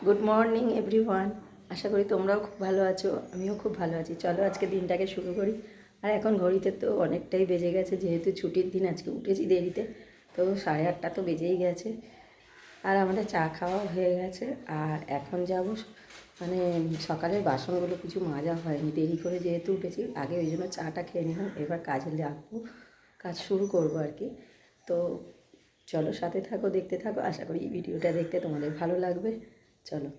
Good morning everyone. আশা করি তোমরাও খুব ভালো আছো, আমিও খুব ভালো আছি। চলো আজকে দিনটাকে শুরু করি। আর এখন ঘড়িতে তো অনেকটাই বেজে গেছে, যেহেতু ছুটির দিন আজকে উঠেছি দেরিতে, তো 8:30 তো বেজেই গেছে। আর আমাদের চা খাওয়া হয়ে গেছে। আর এখন যাব, মানে সকালের বাসনগুলো কিছু মাজা হয়নি, দেরি করে যেহেতু উঠেছি আগে, ওই জন্য চাটা খেয়ে নিলাম। এবার কাজে লাগবো, কাজ শুরু করবো আর কি। তো চলো সাথে থাকো, দেখতে থাকো। আশা করি এই ভিডিওটা দেখতে তোমাদের ভালো লাগবে। চলো।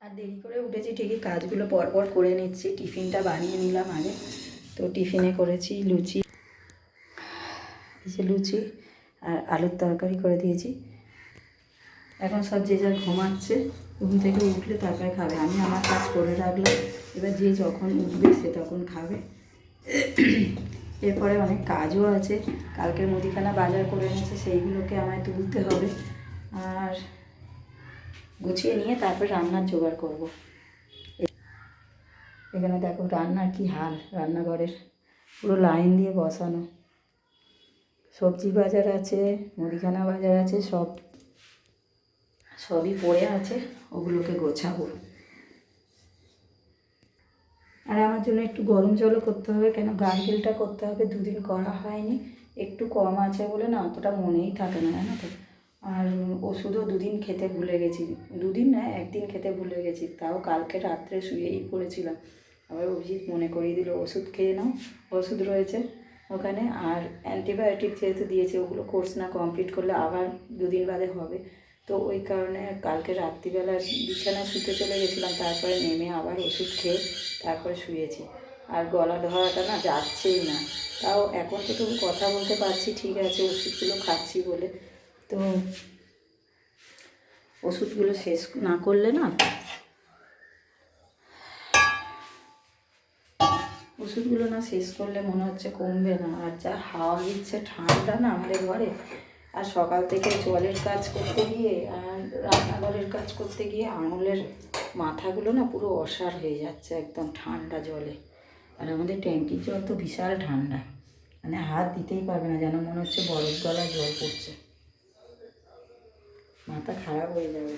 আর দেরি করে উঠেছি ঠিকই, কাজগুলো পরপর করে নিচ্ছি। টিফিনটা বানিয়ে নিলাম আগে। তো টিফিনে করেছি লুচি, এই যে লুচি আর আলুর তরকারি করে দিয়েছি। এখন সব যে যার ঘুমাচ্ছে, ঘুম থেকে উঠলে তারপরে খাবে। আমি আমার কাজ করে রাখলাম, এবার যে যখন উঠবে সে তখন খাবে। এরপরে অনেক কাজও আছে, কালকের মুদিখানা বাজার করে এনেছে, সেইগুলোকে আমায় তুলতে হবে। আর গুছিয়ে নিয়ে তারপর রান্নার জোগাড় করব। এখানে দেখো রান্নার কি হাল, রান্নাঘরের পুরো লাইন দিয়ে বসানো। সবজি বাজার আছে, মুদিখানা বাজার আছে, সবই পড়ে আছে, ওগুলোকে গোছাবো। আর আমার জন্য একটু গরম জলও করতে হবে, কেন গার্গেলটা করতে হবে, 2 দিন করা হয়নি। একটু কম আছে বলে না অতটা মনেই থাকে না, জানো তো। আর ওষুধও 2 দিন খেতে ভুলে গেছি, 2 দিন না 1 দিন খেতে ভুলে গেছি, তাও কালকে রাত্রে শুয়েই পড়েছিলাম। আবার অভিজিৎ মনে করিয়ে দিল ওষুধ খেয়ে নাও, ওষুধ রয়েছে ওখানে। আর অ্যান্টিবায়োটিক যেহেতু দিয়েছে, ওগুলো কোর্স না কমপ্লিট করলে আবার 2 দিন বাদে হবে। তো ওই কারণে কালকে রাত্রিবেলা বিছানায় শুতে চলে গেছিলাম, তারপরে নেমে আবার ওষুধ খেয়ে তারপরে শুয়েছি। আর গলা ধরাটা না যাচ্ছেই না, তাও এখন তো তবু কথা বলতে পারছি, ঠিক আছে ওষুধগুলো খাচ্ছি বলে। তো ওষুধগুলো শেষ না করলে না, ওষুধগুলো না শেষ করলে মনে হচ্ছে কমবে না। আর যা হাওয়া দিচ্ছে, ঠান্ডা না আমাদের ঘরে। আর সকাল থেকে জলের কাজ করতে গিয়ে আর রান্নাঘরের কাজ করতে গিয়ে আঙুলের মাথাগুলো না পুরো অসাড় হয়ে যাচ্ছে একদম ঠান্ডা জলে। আর আমাদের ট্যাঙ্কির জল তো বিশাল ঠান্ডা, মানে হাত দিতেই পারবে না, যেন মনে হচ্ছে বরফ গলায় জল পড়ছে। মাথা খারাপ হয়ে যাবে।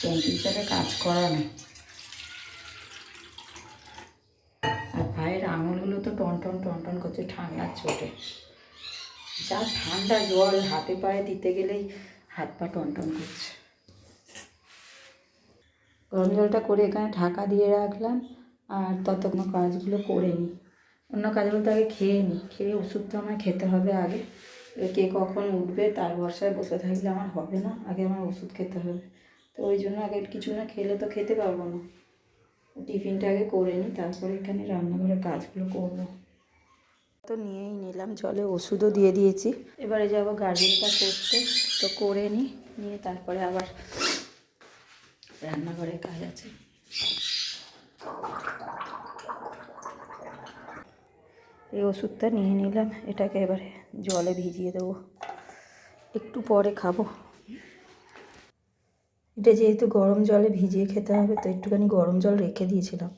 ট্যাঙ্কির জলে কাজ করা নেই। আর পায়ের আঙুলগুলো তো টনটন টনটন করছে ঠান্ডার চোটে। যা ঠান্ডা জল হাতে পায়ে দিতে গেলেই হাত পা টনটন করছে। গরম জলটা করে এখানে ঢাকা দিয়ে রাখলাম। আর ততক্ষণ কাজগুলো করে নিই, অন্য কাজ বলতে আগে খেয়ে নিই। খেয়ে ওষুধটা আমায় খেতে হবে আগে। কে কখন উঠবে তার ভরসায় বসে থাকলে আমার হবে না, আগে আমার ওষুধ খেতে হবে। তো ওই জন্য আগে কিছু না খেলে তো খেতে পারবো না। টিফিনটা আগে করে নিই, তারপরে এখানে রান্নাঘরের কাজগুলো করবো। তো নিয়েই নিলাম, জলে ওষুধও দিয়ে দিয়েছি। এবারে যাবো গার্গেলটা করতে, তো করে নিয়ে তারপরে আবার রান্নাঘরের কাজ আছে। এই ওষুধটা নিয়ে নিলাম, এটাকে এবারে জলে ভিজিয়ে দেবো, একটু পরে খাবো। এটা যেহেতু গরম জলে ভিজিয়ে খেতে হবে, তো একটুখানি গরম জল রেখে দিয়েছিলাম,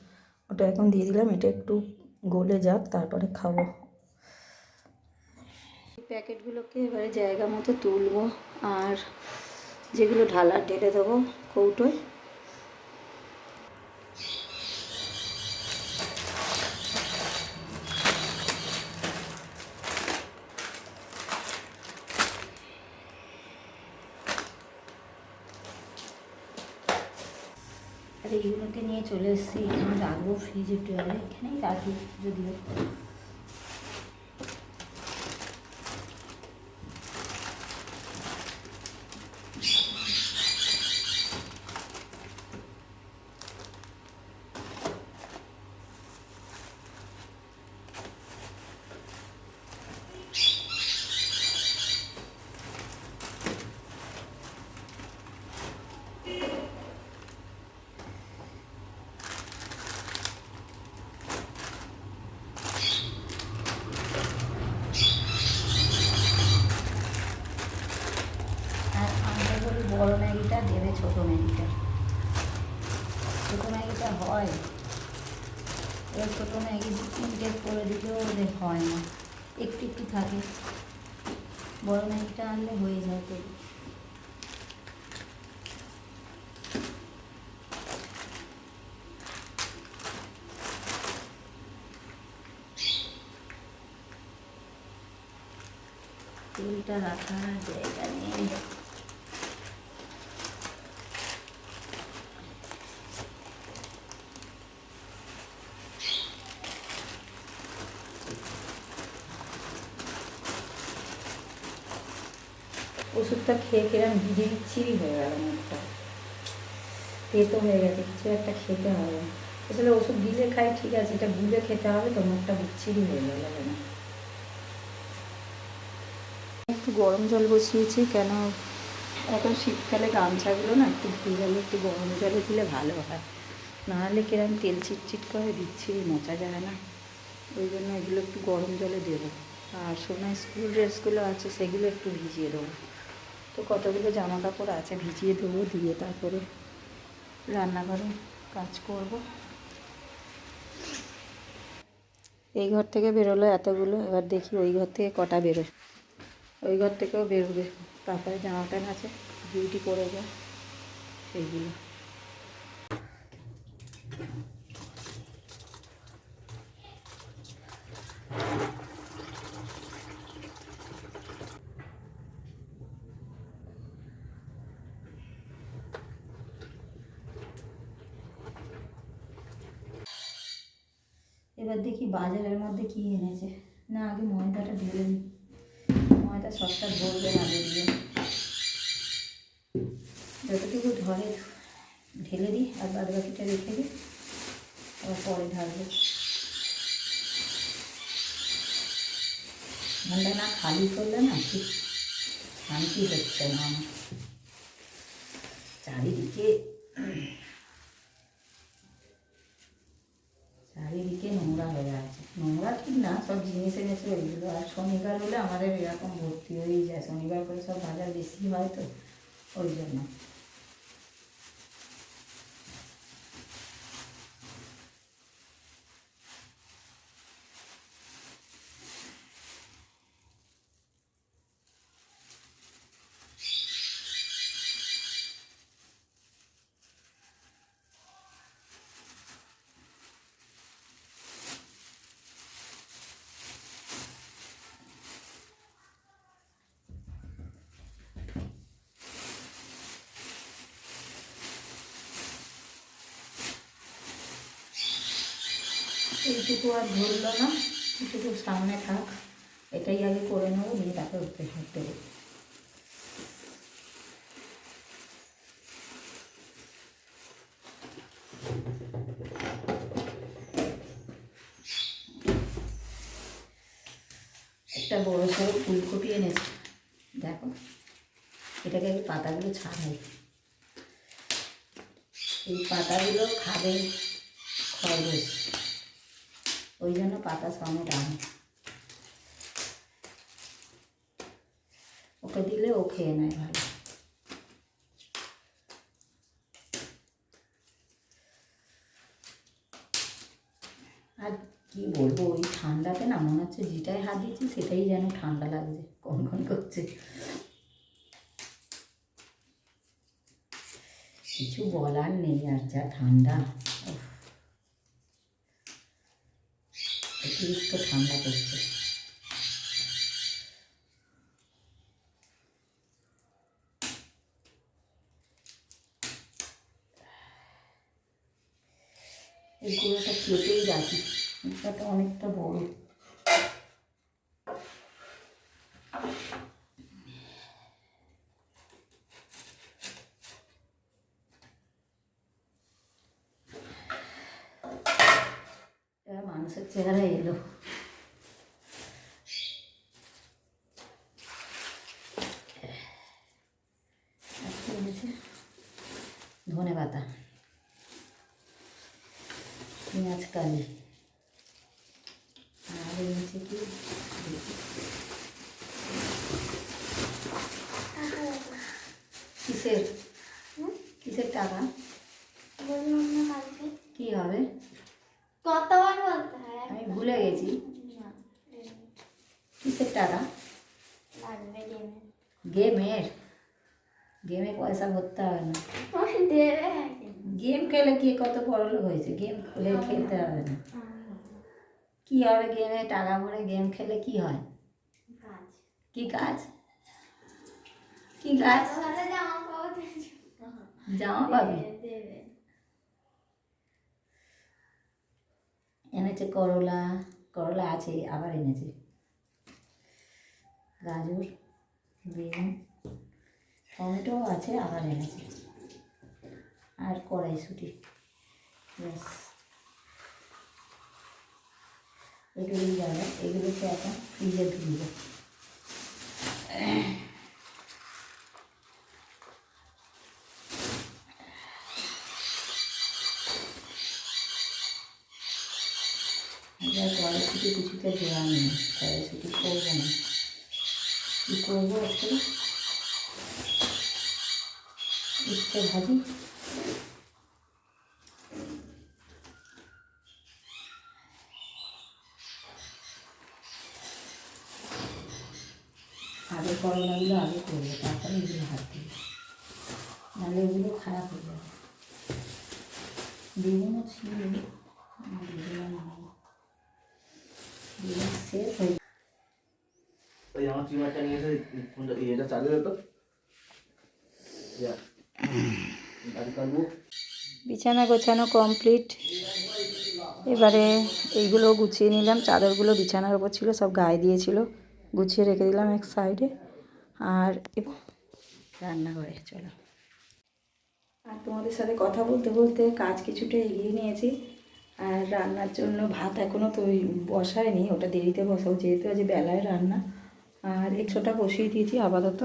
ওটা এখন দিয়ে দিলাম। এটা একটু গলে যাক, তারপরে খাবো। প্যাকেটগুলোকে এবারে জায়গা মতো তুলবো, আর যেগুলো ঢালার ঢেলে দেবো কৌটোয়। আর এইগুলোকে নিয়ে চলে এসেছি, এখানে রাখবো ফ্রিজে, টুয়ালে এখানেই রাখি যদিও। বড় ম্যাগিটা দেবে, ছোটো ম্যাগিটা, ছোটো ম্যাগিটা হয়। এবার ছোটো ম্যাগি 3টে করে দিলেও ওদের হয় না, একটু একটু থাকে। বড় ম্যাগিটা আনলে হয়ে যায় তো। তেলটা রাখার জায়গা নেই। ওষুধটা খেয়ে কিরম বিচ্ছিরি হয়ে গেল মুখটা, তেতো হয়ে গেছে, কিছু একটা খেতে হবে। আসলে ওষুধ গিলে খাই ঠিক আছে, এটা গুলে খেতে হবে তো, মুখটা বিচ্ছিরি হয়ে গেল না। একটু গরম জল বসিয়েছি, কেন এখন শীতকালে গামছাগুলো না একটু ভিজালে একটু গরম জলে দিলে ভালো হয়, নাহলে কিরম তেল চিটচিট করে বিচ্ছিরি মোচা যায় না। ওই জন্য এগুলো একটু গরম জলে দেবো। আর সোনার স্কুল ড্রেসগুলো আছে সেগুলো একটু ভিজিয়ে দেবো। তো কতগুলো জামা কাপড় আছে ভিজিয়ে দেবো, দিয়ে তারপরে রান্নাঘরে কাজ করব। এই ঘর থেকে বেরোলো এতগুলো, এবার দেখি ওই ঘর থেকে কটা বেরোয়। ওই ঘর থেকেও বেরোবে, তারপরে জামা প্যান্ট আছে ডিউটি করে যায় সেইগুলো। এবার দেখি বাজারের মধ্যে কি এনেছে। না, আগে ময়দাটা ঢেলে দিই, ময়দা সবটা ধরবে না বেরিয়ে। যতটুকু ধরে ঢেলে দিই, আর বাদ বাকিটা রেখে দিই, আবার পরে ঢালবো। ভান্ডা না খালি করলে না ঠিক শান্তি হচ্ছে না আমার। চারিদিকে নোংরা হয়ে আছে, নোংরা ঠিক না, সব জিনিস এনেছে ওইগুলো। আর শনিবার হলে আমাদের এরকম ভর্তি হয়েই যায়, শনিবার করে সব বাজার বেশি হয় তো ওই জন্য। এইটুকু আর ধরলো না, এইটুকু সামনে থাক, এটাই আগে করে নেবো, নিয়ে তারপরে উঠতে দেবো। একটা বড় সড়ো ফুলকপি এনেছে, দেখো এটাকে আগে পাতাগুলো ছাড়াই। এই পাতাগুলো খাবে খরগোশ, ওই জন্য পাতা সমেত আনে, ওকে দিলে ও খেয়ে নেয় ভালো। আর কি বলবো, ওই ঠান্ডাতে না মনে হচ্ছে যেটাই হাত দিচ্ছি সেটাই যেন ঠান্ডা লাগছে, কনকন করছে। কিছু বলার নেই, আর যা ঠান্ডা, অতিরিক্ত ঠান্ডা করছে। এই গুঁড়োটা কেটেই রাখি, এটা অনেকটা বড়। মানুষের চেহারা এলো। ধনে পাতা, পেঁয়াজ কালি, আর এনেছে কি কিসের কিসের টাকা, কি হবে আমি ভুলে গেছি। কিসের টাকা? গেমের গেমে পয়সা ভরতে হবে না, গেম খেলে কি কত বড়লোক হয়েছে, গেম খেলে খেলতে হবে না। কি হবে গেমে টাকা ভরে গেম খেলে কি হয়? কি কাজ? কি কাজ? জামা পাবি? এনেছে করলা, করলা আছে আবার এনেছে গাজর, বেগুন, টমেটো আছে আবার এনেছে, আর কড়াইশুঁটি, ব্যাস এগুলোই যাবে। এগুলোকে এখন ফ্রিজে ঢুকবে। কড়াইশুঁটি কিছুতে দেওয়া নেই, কড়াইশুঁটি করবো না। কী করবো একটু উচ্ছে ভাজি, আগে করলাগুলো আগে করবো, তারপরে এগুলো হাত দিই, নাহলে এগুলো খারাপ হয়ে যাবে। বেগুনও ছিল, শেষ হয়ে আমার ট্রিমারটা নিয়ে এসে ফোনটা এটা চালিয়ে তো বিছানা গোছানো কমপ্লিট। এবারে এইগুলো গুছিয়ে নিলাম, চাদরগুলো বিছানার ওপর ছিল সব গায়ে দিয়েছিল, গুছিয়ে রেখে দিলাম এক সাইডে। আর রান্নাঘরে চলো। আর তোমাদের সাথে কথা বলতে বলতে কাজ কিছুটা এগিয়ে নিয়েছি। আর রান্নার জন্য ভাত এখনও তৈরি বসায়নি, ওটা দেরিতে বসাবো যেহেতু আজ বেলায় রান্না। আর একশোটা বসিয়ে দিয়েছি আপাতত,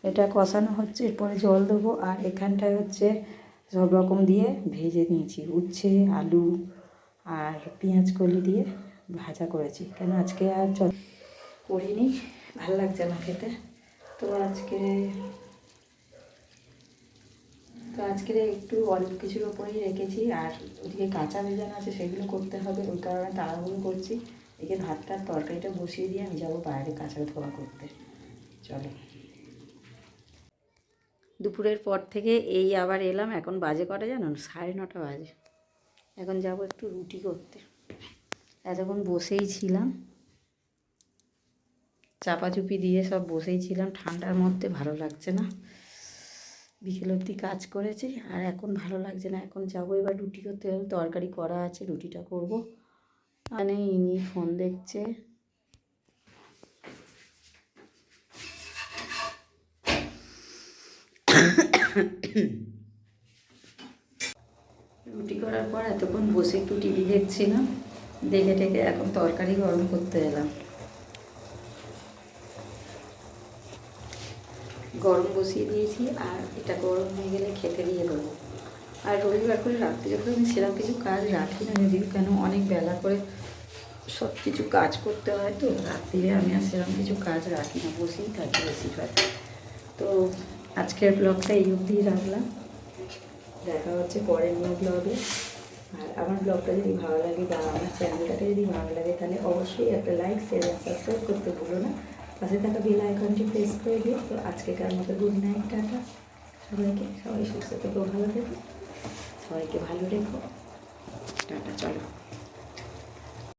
এটা কষানো হচ্ছে, এরপরে জল দেবো। আর এখানটায় হচ্ছে সব রকম দিয়ে ভেজে নিয়েছি, উচ্ছে, আলু আর পেঁয়াজ কলি দিয়ে ভাজা করেছি, কেন আজকে আর করিনি, ভালো লাগছে না খেতে। তো আজকে একটু অল্প কিছুর ওপরেই রেখেছি। আর ওদিকে কাঁচা ভেজানো আছে, সেগুলো করতে হবে, ওই কারণে তাড়াহুড়ো করছি। এদিকে ভাতটার তরকারিটা বসিয়ে দিয়ে আমি যাবো বাইরে কাঁচা ধোয়া করতে। চলো। দুপুরের পর থেকে এই আবার এলাম, এখন বাজে কটা জানো? 9:30 বাজে। এখন যাব একটু রুটি করতে। এতক্ষণ বসেই ছিলাম, চাপাচুপি দিয়ে সব বসেই ছিলাম, ঠান্ডার মধ্যে ভালো লাগছে না। বিকেল অবধি কাজ করেছি আর এখন ভালো লাগছে না। এখন যাবো এবার রুটি করতে, তরকারি করা আছে, রুটিটা করবো। মানে ইনি ফোন দেখছে, রুটি করার পর এতক্ষণ বসে একটু টিভি দেখছিলাম, দেখে টেকে এখন তরকারি গরম করতে এলাম। গরম বসিয়ে দিয়েছি, আর এটা গরম হয়ে গেলে খেতে দিয়ে দেবো। আর রবিবার করে রাত্রে করে আমি সেরকম কিছু কাজ রাখি না, যদিও কেন অনেক বেলা করে সব কিছু কাজ করতে হয়, তো রাত্রিরে আমি আর সেরকম কিছু কাজ রাখি না, বসেই থাকি বেশিরভাগ। তো আজকের ব্লগটা এই অবধিই রাখলাম, দেখা হচ্ছে পরের নিউ ব্লগে। আর আমার ব্লগটা যদি ভালো লাগে বা আমার চ্যানেলটাকে যদি ভালো লাগে, তাহলে অবশ্যই একটা লাইক, শেয়ার আর সাবস্ক্রাইব করতে ভুলো না। পাশে থাকা বেল আইকনটি প্রেস করে দিও। তো আজকেকার মতো গুড নাইট, টাটা সবাইকে। সবাই সুস্থ থেকো, ভালো থেকো, সবাইকে ভালো রেখো, টাটা। চলো।